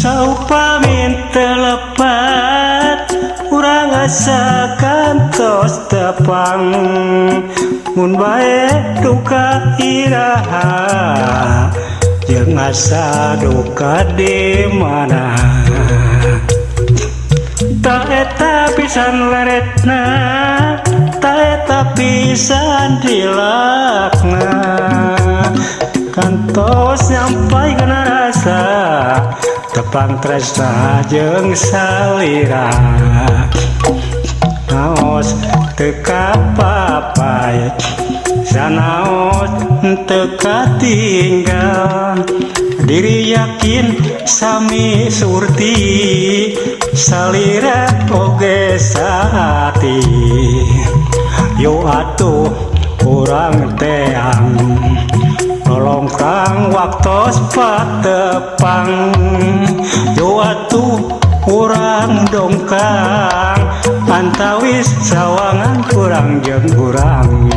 Saupami telepat urang asa kantos tepang mun bae duka iraha jeung asa duka di mana ta eta pisan leretna ta eta pisan dilakna kantos nyampai kana rasa tepang tresna jeung salira naos teu kapapai sanaos teu katinggal diri yakin sami surti salira oge sahati yo atuh urang teang tolong kang waktos patepang yo atuh urang dongkang antawis sawangan kurang jeung urang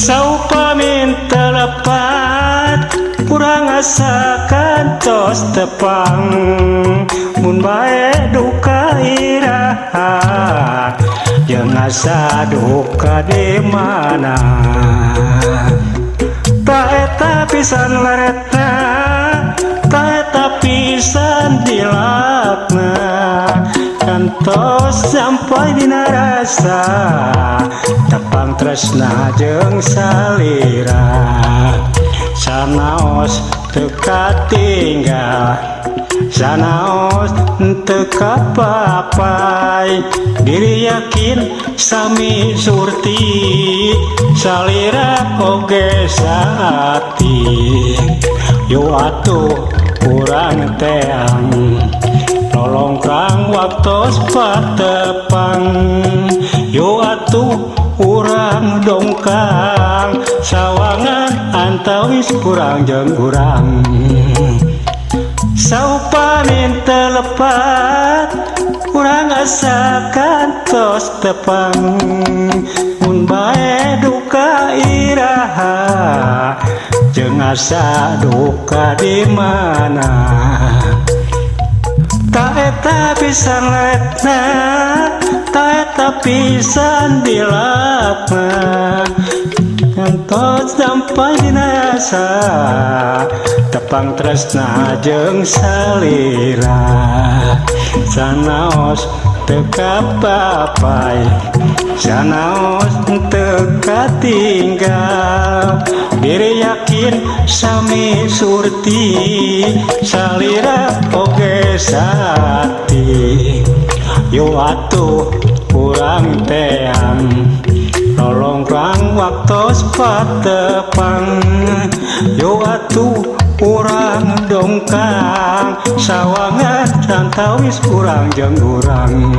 Saupami telepat urang asa kantos tepang mun bae duka iraha jeung asa duka di mana ta eta pisan laretna ta eta pisan dilakna kantos sampai dina rasa tepang tresna jeung salira sanaos teu katinggal sanaos teu kapapai diri yakin sami surti salira oge saati yo atuh urang teang tolong kang waktos patepang yo atuh urang dongkang sawangan antawis kurang jeung urang saupami telepat urang asa kantos tepang mun bae duka iraha jeung asa duka di mana ta eta pisan letna ta eta pisan dilakna kantos sampai dina asa tepang tresna jeung salira sanaos teu kapapai sanaos teu katinggal diri yakin sami surti salira oge sati yo atuh urang teang tolong kang waktos patepang yo atuh urang dongkang sawangan antawis urang jeung urang